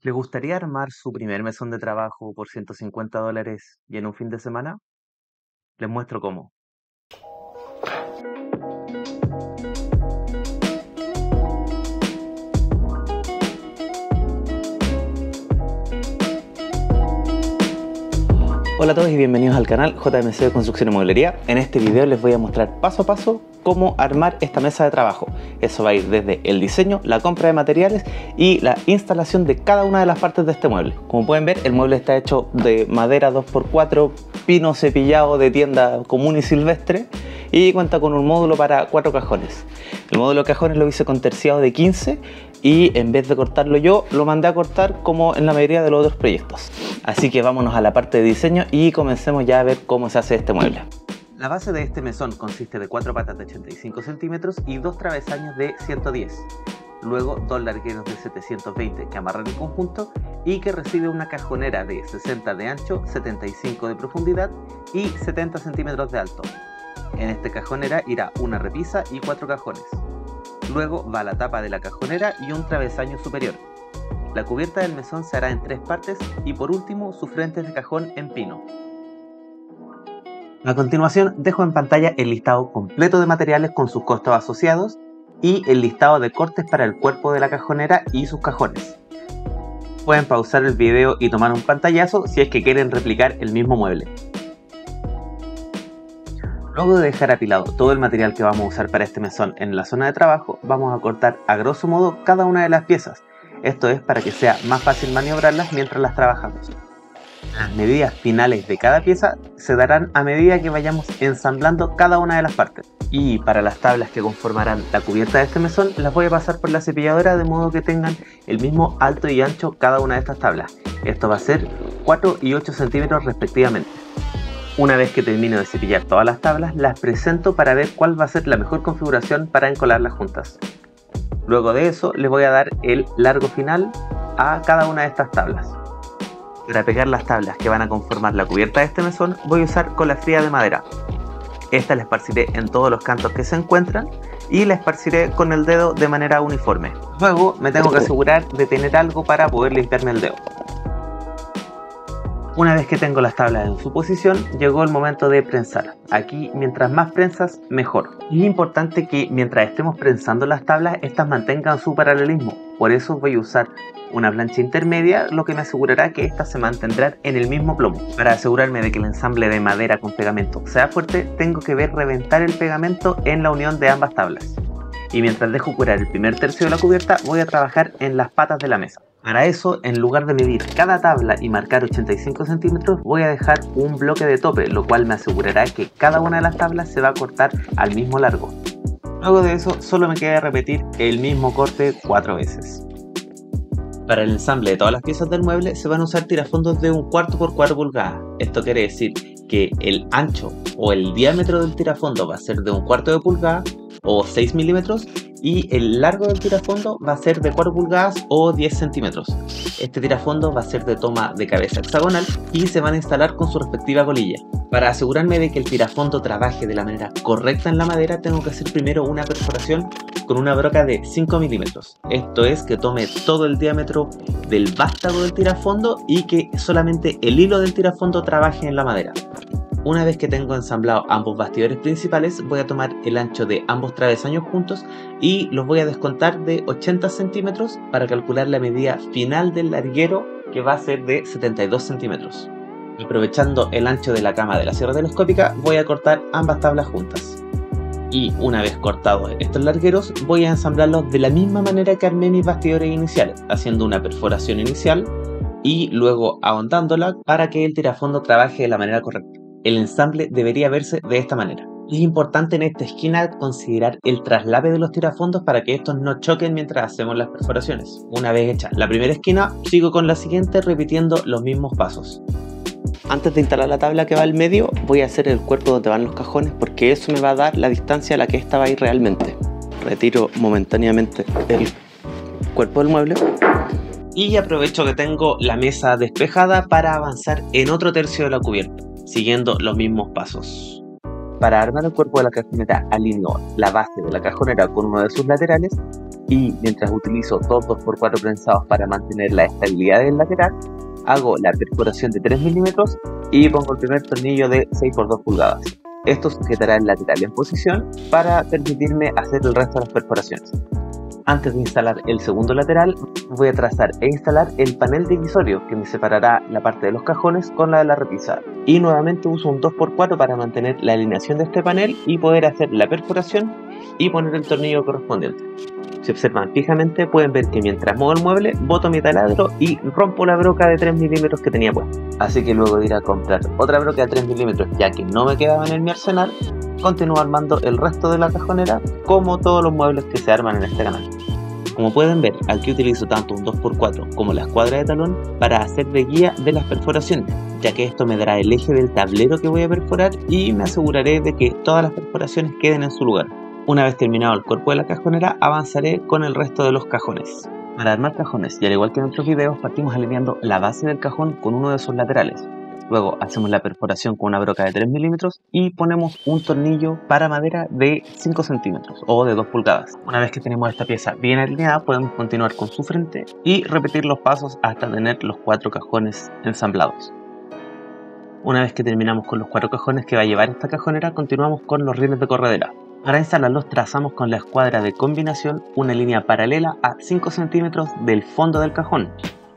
¿Le gustaría armar su primer mesón de trabajo por $150 y en un fin de semana? Les muestro cómo. Hola a todos y bienvenidos al canal JMC de Construcción y Mueblería. En este video les voy a mostrar paso a paso cómo armar esta mesa de trabajo. Eso va a ir desde el diseño, la compra de materiales y la instalación de cada una de las partes de este mueble. Como pueden ver, el mueble está hecho de madera 2x4, pino cepillado de tienda común y silvestre y cuenta con un módulo para 4 cajones. El módulo de cajones lo hice con terciado de 15 y en vez de cortarlo yo, lo mandé a cortar como en la mayoría de los otros proyectos. Así que vámonos a la parte de diseño y comencemos ya a ver cómo se hace este mueble. La base de este mesón consiste de 4 patas de 85 centímetros y 2 travesaños de 110. Luego 2 largueros de 720 que amarran el conjunto y que recibe una cajonera de 60 de ancho, 75 de profundidad y 70 centímetros de alto. En esta cajonera irá una repisa y 4 cajones. Luego va la tapa de la cajonera y un travesaño superior. La cubierta del mesón se hará en 3 partes y por último sus frentes de cajón en pino. A continuación dejo en pantalla el listado completo de materiales con sus costos asociados y el listado de cortes para el cuerpo de la cajonera y sus cajones. Pueden pausar el video y tomar un pantallazo si es que quieren replicar el mismo mueble. Luego de dejar apilado todo el material que vamos a usar para este mesón en la zona de trabajo, vamos a cortar a grosso modo cada una de las piezas. Esto es para que sea más fácil maniobrarlas mientras las trabajamos. Las medidas finales de cada pieza se darán a medida que vayamos ensamblando cada una de las partes. Y para las tablas que conformarán la cubierta de este mesón, las voy a pasar por la cepilladora de modo que tengan el mismo alto y ancho cada una de estas tablas. Esto va a ser 4 y 8 centímetros respectivamente. Una vez que termino de cepillar todas las tablas, las presento para ver cuál va a ser la mejor configuración para encolarlas juntas. Luego de eso, les voy a dar el largo final a cada una de estas tablas. Para pegar las tablas que van a conformar la cubierta de este mesón, voy a usar cola fría de madera. Esta la esparciré en todos los cantos que se encuentran y la esparciré con el dedo de manera uniforme. Luego me tengo que asegurar de tener algo para poder limpiarme el dedo. Una vez que tengo las tablas en su posición, llegó el momento de prensar. Aquí, mientras más prensas, mejor. Es importante que mientras estemos prensando las tablas, estas mantengan su paralelismo. Por eso voy a usar una plancha intermedia, lo que me asegurará que estas se mantendrán en el mismo plomo. Para asegurarme de que el ensamble de madera con pegamento sea fuerte, tengo que ver reventar el pegamento en la unión de ambas tablas. Y mientras dejo curar el primer tercio de la cubierta, voy a trabajar en las patas de la mesa. Para eso, en lugar de medir cada tabla y marcar 85 centímetros, voy a dejar un bloque de tope, lo cual me asegurará que cada una de las tablas se va a cortar al mismo largo. Luego de eso, solo me queda repetir el mismo corte 4 veces. Para el ensamble de todas las piezas del mueble se van a usar tirafondos de 1/4 por 4 pulgadas. Esto quiere decir que el ancho o el diámetro del tirafondo va a ser de 1/4 de pulgada o 6 milímetros y el largo del tirafondo va a ser de 4 pulgadas o 10 centímetros. Este tirafondo va a ser de toma de cabeza hexagonal y se van a instalar con su respectiva colilla. Para asegurarme de que el tirafondo trabaje de la manera correcta en la madera, tengo que hacer primero una perforación con una broca de 5 milímetros. Esto es que tome todo el diámetro del vástago del tirafondo y que solamente el hilo del tirafondo trabaje en la madera. Una vez que tengo ensamblado ambos bastidores principales, voy a tomar el ancho de ambos travesaños juntos y los voy a descontar de 80 centímetros para calcular la medida final del larguero, que va a ser de 72 centímetros. Aprovechando el ancho de la cama de la sierra telescópica, voy a cortar ambas tablas juntas. Y una vez cortados estos largueros, voy a ensamblarlos de la misma manera que armé mis bastidores iniciales, haciendo una perforación inicial y luego ahondándola para que el tirafondo trabaje de la manera correcta. El ensamble debería verse de esta manera. Es importante en esta esquina considerar el traslape de los tirafondos para que estos no choquen mientras hacemos las perforaciones. Una vez hecha la primera esquina, sigo con la siguiente repitiendo los mismos pasos. Antes de instalar la tabla que va al medio, voy a hacer el cuerpo donde van los cajones porque eso me va a dar la distancia a la que esta va a ir realmente. Retiro momentáneamente el cuerpo del mueble y aprovecho que tengo la mesa despejada para avanzar en otro tercio de la cubierta, siguiendo los mismos pasos. Para armar el cuerpo de la cajonera alineo la base de la cajonera con uno de sus laterales y mientras utilizo dos 2x4 prensados para mantener la estabilidad del lateral, hago la perforación de 3 milímetros y pongo el primer tornillo de 6x2 pulgadas. Esto sujetará el lateral en posición para permitirme hacer el resto de las perforaciones. Antes de instalar el segundo lateral, voy a trazar e instalar el panel divisorio que me separará la parte de los cajones con la de la repisa. Y nuevamente uso un 2x4 para mantener la alineación de este panel y poder hacer la perforación y poner el tornillo correspondiente. Si observan fijamente pueden ver que mientras muevo el mueble, boto mi taladro y rompo la broca de 3 milímetros que tenía puesta. Así que luego de ir a comprar otra broca de 3 milímetros ya que no me quedaba en mi arsenal, continúo armando el resto de la cajonera como todos los muebles que se arman en este canal. Como pueden ver, aquí utilizo tanto un 2x4 como la escuadra de talón para hacer de guía de las perforaciones, ya que esto me dará el eje del tablero que voy a perforar y me aseguraré de que todas las perforaciones queden en su lugar. Una vez terminado el cuerpo de la cajonera, avanzaré con el resto de los cajones. Para armar cajones, y al igual que en otros videos, partimos alineando la base del cajón con uno de sus laterales. Luego hacemos la perforación con una broca de 3 milímetros y ponemos un tornillo para madera de 5 centímetros o de 2 pulgadas. Una vez que tenemos esta pieza bien alineada, podemos continuar con su frente y repetir los pasos hasta tener los 4 cajones ensamblados. Una vez que terminamos con los 4 cajones que va a llevar esta cajonera, continuamos con los rieles de corredera. Para instalarlos trazamos con la escuadra de combinación una línea paralela a 5 centímetros del fondo del cajón.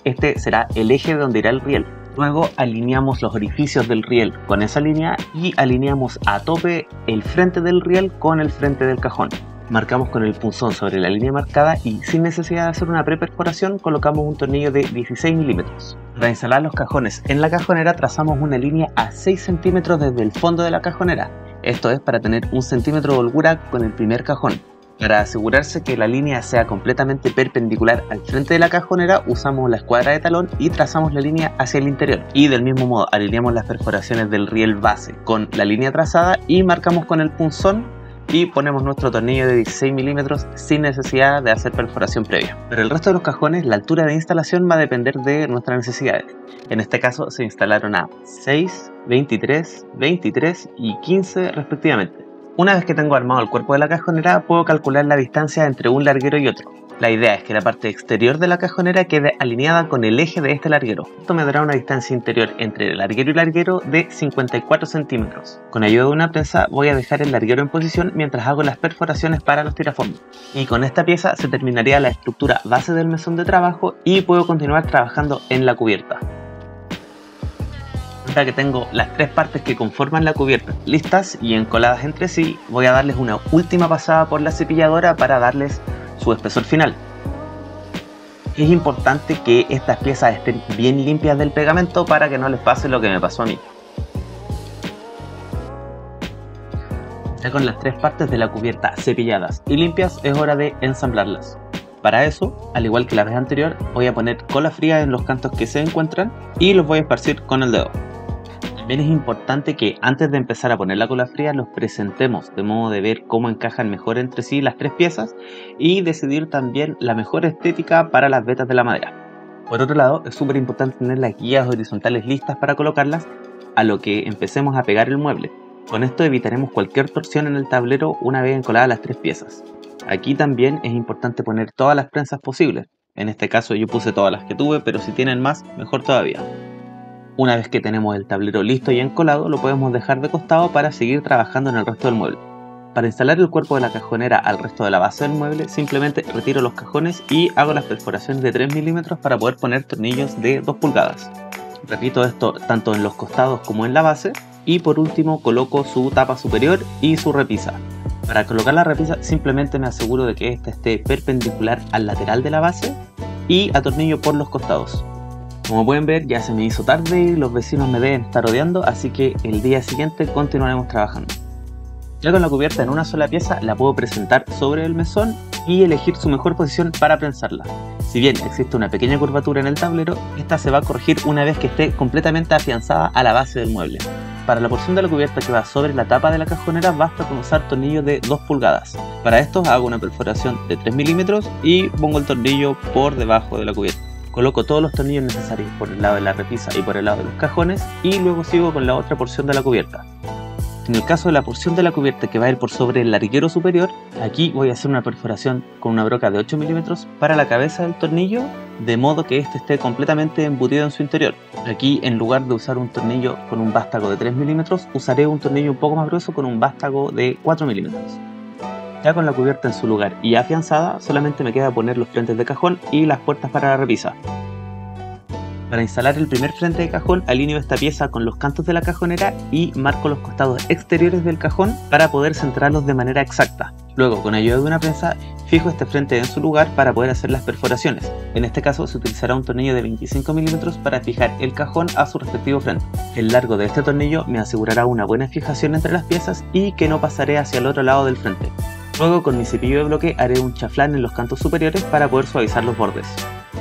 Este será el eje de donde irá el riel. Luego alineamos los orificios del riel con esa línea y alineamos a tope el frente del riel con el frente del cajón. Marcamos con el punzón sobre la línea marcada y sin necesidad de hacer una preperforación colocamos un tornillo de 16 milímetros. Para instalar los cajones en la cajonera trazamos una línea a 6 centímetros desde el fondo de la cajonera. Esto es para tener 1 centímetro de holgura con el primer cajón. Para asegurarse que la línea sea completamente perpendicular al frente de la cajonera, usamos la escuadra de talón y trazamos la línea hacia el interior. Y del mismo modo alineamos las perforaciones del riel base con la línea trazada y marcamos con el punzón y ponemos nuestro tornillo de 16 milímetros sin necesidad de hacer perforación previa. Pero el resto de los cajones, la altura de instalación va a depender de nuestras necesidades. En este caso se instalaron a 6, 23, 23 y 15 respectivamente. Una vez que tengo armado el cuerpo de la cajonera, puedo calcular la distancia entre un larguero y otro. La idea es que la parte exterior de la cajonera quede alineada con el eje de este larguero. Esto me dará una distancia interior entre el larguero y larguero de 54 centímetros. Con ayuda de una prensa voy a dejar el larguero en posición mientras hago las perforaciones para los tirafondos. Y con esta pieza se terminaría la estructura base del mesón de trabajo y puedo continuar trabajando en la cubierta. Ahora que tengo las 3 partes que conforman la cubierta listas y encoladas entre sí, voy a darles una última pasada por la cepilladora para darles su espesor final. Es importante que estas piezas estén bien limpias del pegamento para que no les pase lo que me pasó a mí. Ya con las 3 partes de la cubierta cepilladas y limpias, es hora de ensamblarlas. Para eso, al igual que la vez anterior, voy a poner cola fría en los cantos que se encuentran y los voy a esparcir con el dedo. También es importante que antes de empezar a poner la cola fría los presentemos de modo de ver cómo encajan mejor entre sí las 3 piezas y decidir también la mejor estética para las vetas de la madera. Por otro lado, es súper importante tener las guías horizontales listas para colocarlas a lo que empecemos a pegar el mueble. Con esto evitaremos cualquier torsión en el tablero una vez encoladas las 3 piezas. Aquí también es importante poner todas las prensas posibles. En este caso yo puse todas las que tuve, pero si tienen más, mejor todavía. Una vez que tenemos el tablero listo y encolado, lo podemos dejar de costado para seguir trabajando en el resto del mueble. Para instalar el cuerpo de la cajonera al resto de la base del mueble, simplemente retiro los cajones y hago las perforaciones de 3 milímetros para poder poner tornillos de 2 pulgadas. Repito esto tanto en los costados como en la base y por último coloco su tapa superior y su repisa. Para colocar la repisa simplemente me aseguro de que ésta esté perpendicular al lateral de la base y atornillo por los costados. Como pueden ver, ya se me hizo tarde y los vecinos me deben estar odiando, así que el día siguiente continuaremos trabajando. Ya con la cubierta en una sola pieza la puedo presentar sobre el mesón y elegir su mejor posición para prensarla. Si bien existe una pequeña curvatura en el tablero, esta se va a corregir una vez que esté completamente afianzada a la base del mueble. Para la porción de la cubierta que va sobre la tapa de la cajonera basta con usar tornillos de 2 pulgadas. Para esto hago una perforación de 3 milímetros y pongo el tornillo por debajo de la cubierta. Coloco todos los tornillos necesarios por el lado de la repisa y por el lado de los cajones y luego sigo con la otra porción de la cubierta. En el caso de la porción de la cubierta que va a ir por sobre el larguero superior, aquí voy a hacer una perforación con una broca de 8 milímetros para la cabeza del tornillo, de modo que este esté completamente embutido en su interior. Aquí, en lugar de usar un tornillo con un vástago de 3 milímetros, usaré un tornillo un poco más grueso con un vástago de 4 milímetros. Ya con la cubierta en su lugar y afianzada, solamente me queda poner los frentes de cajón y las puertas para la repisa. Para instalar el primer frente de cajón, alineo esta pieza con los cantos de la cajonera y marco los costados exteriores del cajón para poder centrarlos de manera exacta. Luego, con ayuda de una prensa, fijo este frente en su lugar para poder hacer las perforaciones. En este caso, se utilizará un tornillo de 25 milímetros para fijar el cajón a su respectivo frente. El largo de este tornillo me asegurará una buena fijación entre las piezas y que no pasaré hacia el otro lado del frente. Luego, con mi cepillo de bloque, haré un chaflán en los cantos superiores para poder suavizar los bordes.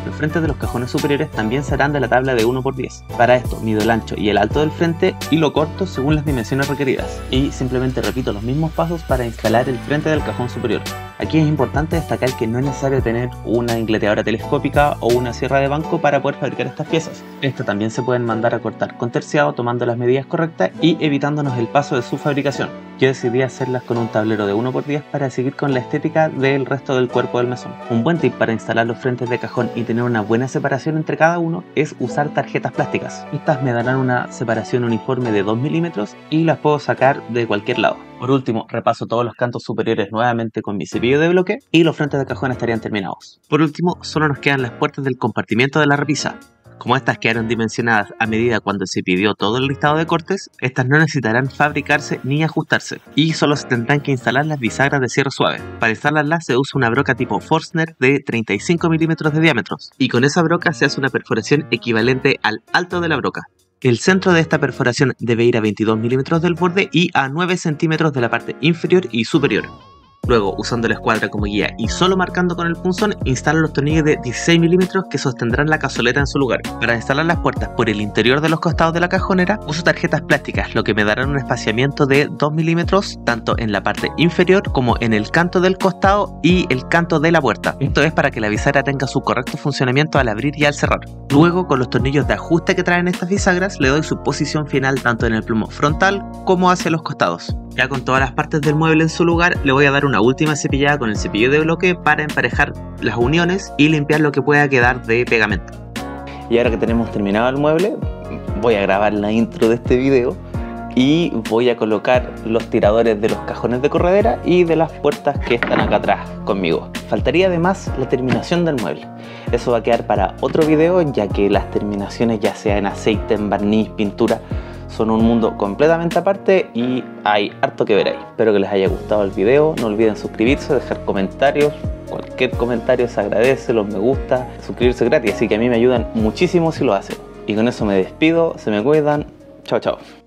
Los frentes de los cajones superiores también serán de la tabla de 1×10. Para esto mido el ancho y el alto del frente y lo corto según las dimensiones requeridas. Y simplemente repito los mismos pasos para instalar el frente del cajón superior. Aquí es importante destacar que no es necesario tener una ingleteadora telescópica o una sierra de banco para poder fabricar estas piezas. Estas también se pueden mandar a cortar con terciado tomando las medidas correctas y evitándonos el paso de su fabricación. Yo decidí hacerlas con un tablero de 1×10 para seguir con la estética del resto del cuerpo del mesón. Un buen tip para instalar los frentes de cajón y tener una buena separación entre cada uno es usar tarjetas plásticas. Estas me darán una separación uniforme de 2 milímetros y las puedo sacar de cualquier lado. Por último, repaso todos los cantos superiores nuevamente con mi cepillo de bloque y los frentes de cajón estarían terminados. Por último, solo nos quedan las puertas del compartimiento de la repisa. Como estas quedaron dimensionadas a medida cuando se pidió todo el listado de cortes, estas no necesitarán fabricarse ni ajustarse y solo se tendrán que instalar las bisagras de cierre suave. Para instalarlas se usa una broca tipo Forstner de 35 milímetros de diámetro y con esa broca se hace una perforación equivalente al alto de la broca. El centro de esta perforación debe ir a 22 milímetros del borde y a 9 centímetros de la parte inferior y superior. Luego, usando la escuadra como guía y solo marcando con el punzón, instalo los tornillos de 16 milímetros que sostendrán la cazoleta en su lugar. Para instalar las puertas por el interior de los costados de la cajonera, uso tarjetas plásticas, lo que me darán un espaciamiento de 2 milímetros tanto en la parte inferior como en el canto del costado y el canto de la puerta. Esto es para que la bisagra tenga su correcto funcionamiento al abrir y al cerrar. Luego, con los tornillos de ajuste que traen estas bisagras, le doy su posición final tanto en el plomo frontal como hacia los costados. Ya con todas las partes del mueble en su lugar, le voy a dar una última cepillada con el cepillo de bloque para emparejar las uniones y limpiar lo que pueda quedar de pegamento. Y ahora que tenemos terminado el mueble, voy a grabar la intro de este video y voy a colocar los tiradores de los cajones de corredera y de las puertas que están acá atrás conmigo. Faltaría además la terminación del mueble. Eso va a quedar para otro video, ya que las terminaciones, ya sea en aceite, en barniz, pintura, son un mundo completamente aparte y hay harto que ver ahí. Espero que les haya gustado el video, no olviden suscribirse, dejar comentarios, cualquier comentario se agradece, los me gusta, suscribirse gratis, así que a mí me ayudan muchísimo si lo hacen. Y con eso me despido, se me cuidan, chao chao.